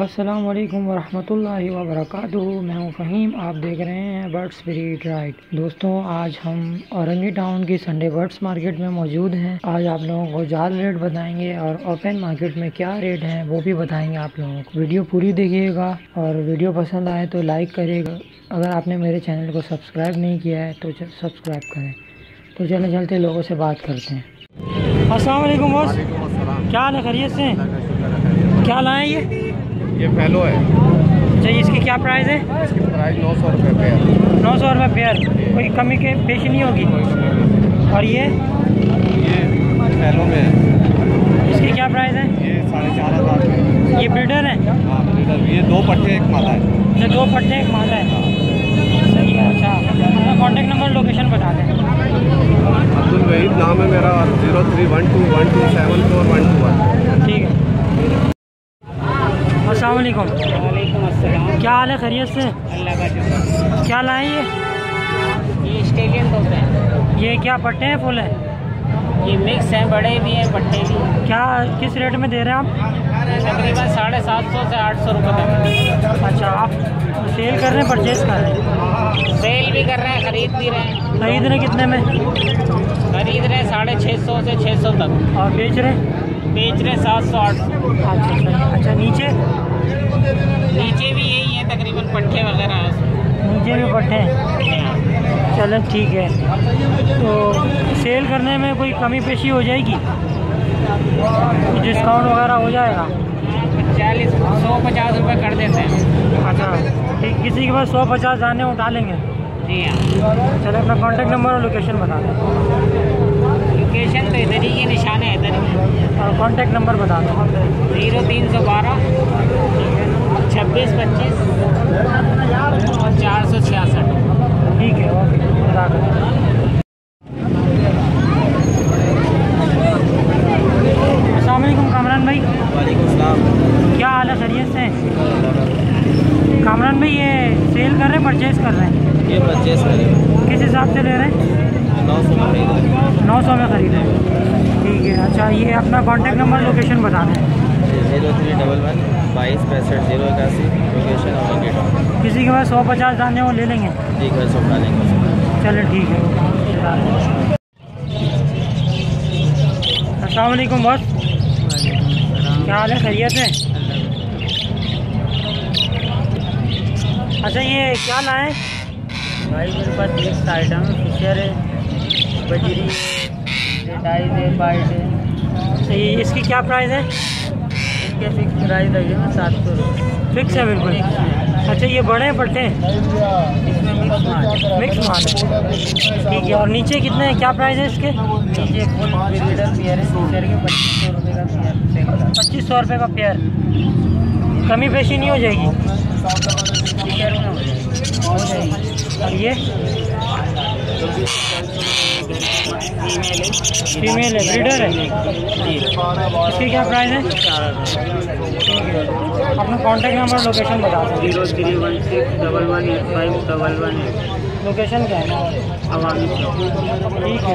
अस्सलाम वालेकुम वरहमतुल्लाहि वबरकातुहू। मैं हूँ फ़हीम, आप देख रहे हैं बर्ड्स स्पिरिट राइड। दोस्तों, आज हम औरंगी टाउन की संडे बर्ड्स मार्केट में मौजूद हैं। आज आप लोगों को जाल रेट बताएंगे और ओपन मार्केट में क्या रेट हैं वो भी बताएंगे आप लोगों को। वीडियो पूरी देखिएगा और वीडियो पसंद आए तो लाइक करिएगा। अगर आपने मेरे चैनल को सब्सक्राइब नहीं किया है तो सब्सक्राइब करें। तो चले चलते लोगों से बात करते हैं। अस्सलाम वालेकुम बॉस, क्या हाल है? खैरियत से? क्या लाएँ ये फैलो है। अच्छा, इसकी क्या प्राइस है? इसकी प्राइस 900 रुपये पेयर। 900 रुपये पेयर, कोई कमी के पेश नहीं होगी। और ये फैलो में है। इसकी क्या प्राइस है? ये 4500। ये ब्रीडर है? हाँ ब्रीडर। ये 2 पट्टे एक मादा है। ये 2 पट्टे एक मादा है। सही है। अच्छा, अपना कॉन्टेक्ट नंबर लोकेशन बता दें। अब्दुल वहीद नाम है मेरा। 0312127421। ठीक है। अस्सलाम वालेकुम। वालेकुम अस्सलाम। क्या हाल है? खैरियत से? अल्लाह का शुक्र। क्या लाएँ ये? ऑस्ट्रेलियन तोते हैं। ये क्या पट्टे हैं फुल है? ये मिक्स हैं, बड़े भी हैं पट्टे भी। क्या किस रेट में दे रहे हैं आप? तकरीबन 750 से 800 रुपये तक। अच्छा, आप सेल कर रहे हैं परचेज कर रहे हैं? सेल भी कर रहे हैं, खरीद भी रहे हैं। खरीद रहे कितने में? खरीद रहे हैं 650 से 600 तक। और बेच रहे? बेच रहे 700-800। अच्छा सही। अच्छा, नीचे नीचे भी यही है तकरीबन पट्टे वगैरह हैं उसमें। नीचे भी पट्टे हैं। चलो ठीक है। तो सेल करने में कोई कमी पेशी हो जाएगी? डिस्काउंट वगैरह हो जाएगा? 150 रुपये कर देते हैं। अच्छा ठीक, किसी के पास 150 जाने उठा लेंगे। जी हाँ। चलो अपना कॉन्टेक्ट नंबर और लोकेशन बता दें। लोकेशन तो इधर ही, ये निशान है इधर ही। और कॉन्टेक्ट नंबर बता दें। 0312 26 25 466। ठीक है, ओके। खुदा हाफ़िज़। अस्सलाम वालेकुम कामरान भाई। वालेकुम सलाम। क्या हाल है? खैरियत से? कामरान भाई, ये सेल कर रहे हैं परचेज कर रहे हैं? ये परचेज करें। किस हिसाब से ले रहे हैं? 900 में खरीद रहे। 900 में खरीद रहे हैं। ठीक है। अच्छा, ये अपना कॉन्टेक्ट नंबर लोकेशन बता दें। 0311 22 65 081। Location Orangi town. किसी के पास 150 दाने वो ले लेंगे? जी घर से उठा लेंगे। चलो ठीक है। अस्सलाम वालेकुम बॉस, क्या हाल है? खैरियत है? अच्छा, ये क्या लाए भाई? मेरे पास मिक्स आइटम है। फिशर है, बजरी है, रेडाइज है, बाइट है। सही। इसकी क्या प्राइस है? इसके फिक्स प्राइस लगेगा 700 रुपये। फिक्स है बिल्कुल। अच्छा, ये बड़े हैं पट्टे? इसमें मिक्स माल है। मिक्स माल है। ठीक है। और नीचे कितने हैं? क्या प्राइस है इसके? नीचे फुल ब्रीडर पेयर है। फिशर के 2500 रुपये का पेयर। 2500 रुपये का पेयर। कमी पेशी नहीं हो जाएगी? फिशर में हो जाएगी। और ये फीमेल है, ब्रीडर है? इसकी क्या प्राइस है? ठीक है। अपना कॉन्टेक्ट नंबर लोकेशन बता दें। 0316118511। लोकेशन क्या है? अवामी चौक। ठीक है।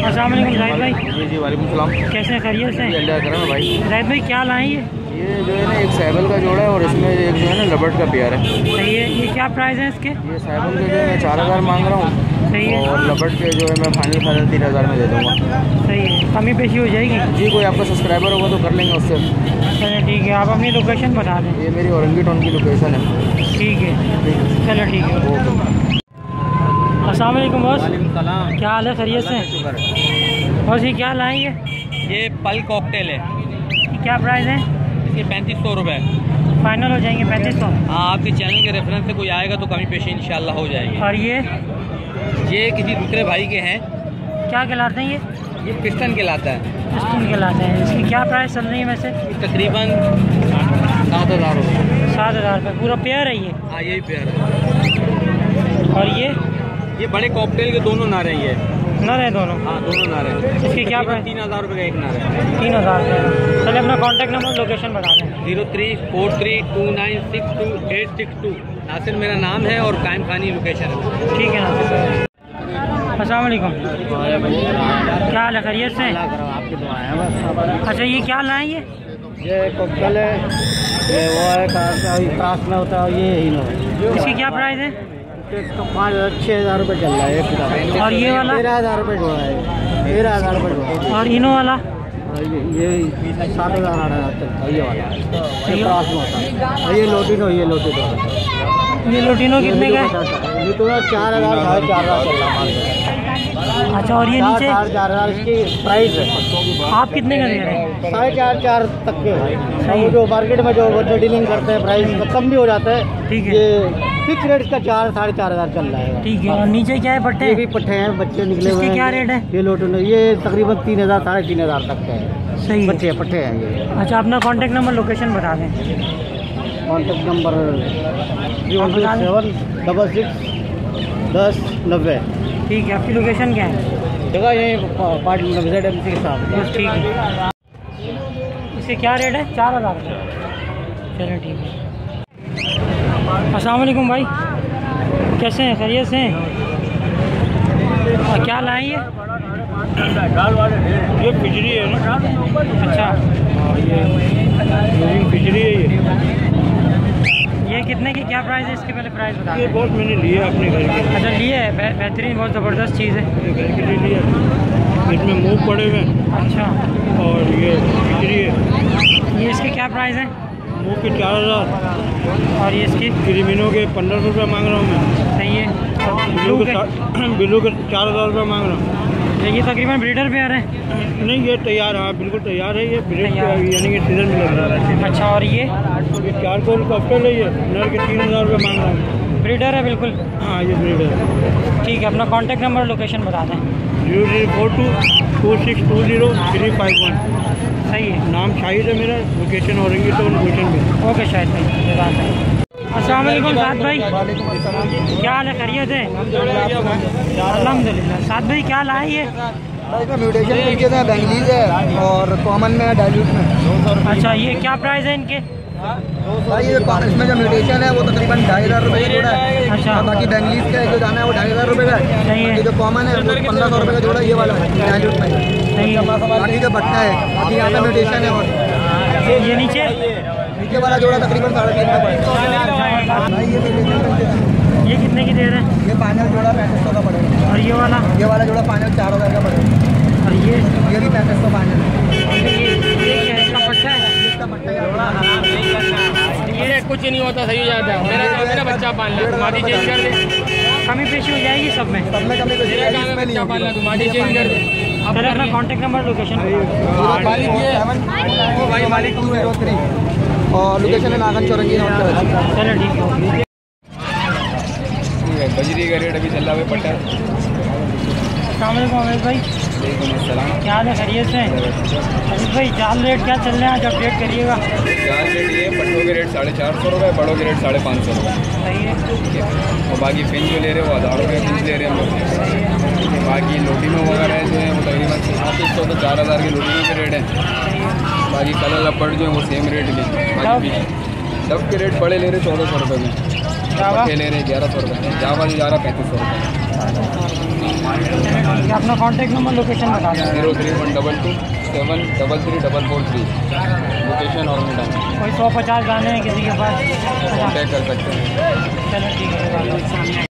अस्सलाम वालेकुम जाहिद भाई। जी वालेकुम सलाम। कैसे हैं? खैरियत से? अल्लाह करम भाई। जाहिद भाई, क्या लाएँ ये? ये जो है ना एक सैबल का जोड़ा है और इसमें एक जो है ना लबर्ट का पेयर है। सही है। ये क्या प्राइस है इसके? ये सैबल के जो है मैं 4000 मांग रहा हूँ। सही है। और लबर्ट के जो है मैं फाइनल 3000 में दे दूँगा। सही है। कमी पेशी हो जाएगी? जी कोई आपका सब्सक्राइबर होगा तो कर लेंगे उससे। चलो ठीक है। आप अपनी लोकेशन बता दें। ये मेरी औरंगी टाउन की लोकेशन है। ठीक है। चलो ठीक है। ओके। अस्सलाम वालेकुम बॉस, सलाम। क्या हाल है? खैरियत से? बॉस, ये क्या लाएँ ये? ये पल कॉकटेल है। इसकी क्या प्राइस है? इसके 3500 रुपये। फाइनल हो जाएंगे 3500? हाँ, आपके चैनल के रेफरेंस से कोई आएगा तो कमी पेशी इंशाल्लाह हो जाएगी। और ये किसी दूसरे भाई के हैं। क्या कहलाते हैं? ये पिस्टन कहलाता है। पिस्टन कहलाते हैं। इसकी क्या प्राइस चल रही है वैसे? तकरीबन 7000 रुपये। 7000 रुपये। पूरा पेयर है ये? हाँ यही पेयर है। और ये बड़े कॉकटेल के दोनों नारे हैं ये। नर है दोनों? हाँ दोनों नारे हैं। इसकी क्या प्राइस? 3000 रुपये का एक नारा है। 3000 रुपये। चलिए अपना कॉन्टेक्ट नंबर लोकेशन बता दें। 03432962 नासिर मेरा नाम है और कायम खानी लोकेशन है। ठीक है नासिर। अस्सलाम वालेकुम। क्या हाल है? खैरियत से? आपकी दुआ है बस। अच्छा, ये क्या लाएँ ये? ये कोकल है, ये वो है क्रास में होता है, ये इनो है। इसकी क्या प्राइस है? तो 5,000-6,000 रुपये चल रहा है एक। और ये वाला 13,000 रुपये जोड़ा है, 13,000 रुपये जोड़ा। और इनो वाला ये 7,000-8,000 चलता है ये वाला, ये क्रास में होता है। और ये लोटिनो, ये लोटिनो कितने का है? ये तो 4,000-4,500 चल रहा है। अच्छा, और ये नीचे 4,000 इसकी प्राइस है। आप कितने का दे रहे हैं? 4,500 तक के। और जो मार्केट में जो डीलिंग करते हैं प्राइस कम भी हो जाता है। ठीक है, ये फिक्स रेट का 4,000-4,500 चल रहा है। ठीक है। और नीचे क्या है? पट्टे? ये भी पट्टे हैं, बच्चे निकले हुए इसके हैं। क्या रेट है? ये लोटो ये तकरीबन 3,000-3,500 तक के हैं। सही है। बच्चे पट्टे हैं ये। अच्छा, अपना कांटेक्ट नंबर लोकेशन बता दें। Contact number 027661090। ठीक है, आपकी लोकेशन क्या है? जगह यही पार्ट ZMC के साथ। बस ठीक है। इसके क्या रेट है? 4,000 रुपये। चलो ठीक है। अस्सलाम वालेकुम भाई, कैसे हैं? खैरियत से हैं? और क्या लाए ये पिछड़ी है ना? अच्छा, ये पिछड़ी है। ये कितने की क्या प्राइस है? इसके पहले प्राइस बता ये दें। बहुत मैंने लिया अपने घर के। अच्छा, लिए है, बेहतरीन, बहुत ज़बरदस्त चीज़ है। ये घर के लिए लिया। इसमें मूव पड़े हुए हैं अच्छा, और ये पिछड़ी है। ये इसके क्या प्राइस है? मूव के 4,000 और ये इसकी क्रिमिनों के 1,500 रुपये मांग रहा हूँ मैं। सही है। और बिल्लू के 4,000 रुपये मांग रहा हूँ। ये तकरीबन ब्रीडर पे आ रहे हैं। नहीं, ये तैयार, हाँ बिल्कुल तैयार है। ये ब्रीड तैयार। यानी कि सीजन में लग रहा है। अच्छा, और ये 4 को कॉप्टर है। ये नर के 3,000 रुपये मांग रहा हूँ। ब्रीडर है बिल्कुल। हाँ, ये ब्रीड है। ठीक है, अपना कांटेक्ट नंबर लोकेशन बता दें। 00422620 सही है। नाम शाहिद है मेरा, लोकेशन औरंगी टाउन गुलशन में। ओके शायद भाई, अस्सलाम वालेकुम साद भाई, क्या हाल है? खैरियत है? अल्हम्दुलिल्लाह। साद भाई क्या लाए ये? इसमें म्यूटेशन मिलके था, बेंगलीज है और कॉमन में है, डाइल्यूट में। अच्छा, ये क्या प्राइस है इनके? भाई ये इसमें जो म्यूटेशन है वो तकरीबन 2,500 रुपये का जोड़ा है। अच्छा, और बाकी बेंगलीज का जो दाना है वो 2,500 रुपये का है। सही है। बाकी जो कॉमन है वो 1,500 रुपये का जोड़ा ये वाला है, डाइल्यूट में। सही है। बाकी जो बट्टा है, बाकी यहाँ पे म्यूटेशन है। और ये नीचे नीचे वाला जोड़ा तकरीबन 3,500 का पड़ेगा। भाई ये म्यूटेशन ये कितने की दे रहे हैं? ये फाइनल जोड़ा 3,500 का पड़ेगा। और ये वाला जोड़ा फाइनल 4,000 का पड़ेगा। और ये भी 3,500 फाइनल है। क्या है? इसका पट्टा है? इसका पट्टा ये कुछ नहीं होता, सही हो जाता है। मेरा बच्चा पाल ला, माटी चेंज कर दे। कमी पेशी हो जाएगी सब में। सब में कमी मेरा काम है बच्चा पाल ला, माटी चेंज कर दे। पहले अपना कांटेक्ट नंबर लोकेशन। मालिक ये भाई मालिक 203 और लोकेशन है नागन चौरंगी रोड पे। चलो ठीक है। बजरी का रेट अभी चल रहा है पट्टा। अस्सलाम वालेकुम अमित भाई, क्या हाल है? खैरियत से हैं? अमित भाई, जाल रेट क्या चल रहे हैं? आज अपडेट करिएगा। जाल रेट ये पट्टों के रेट 450 रुपये, बड़ों के रेट 550 रुपये। सही है। ठीक है। और बाकी फिंच जो ले रहे हैं वो 1,000 रुपये फिंच ले रहे हैं हम लोग। बाकी लोटिनो वगैरह जो है वो तकरीबन 3,500 तो 4,000 की लोटिनो के रेट हैं। बाकी कलर लपड़ जो है वो सेम रेट में। बाकी डब के रेट बड़े ले रहे 1,400 रुपये में, पट्टे ले रहे 1,100 रुपये में, जावा जो जा रहा 3,500 रुपये। अपना कांटेक्ट नंबर लोकेशन बता दें। 03122733443 लोकेशन और मिटा कोई 150 गाने हैं किसी के पास? कॉन्टैक्ट कर सकते हैं। चलो ठीक है।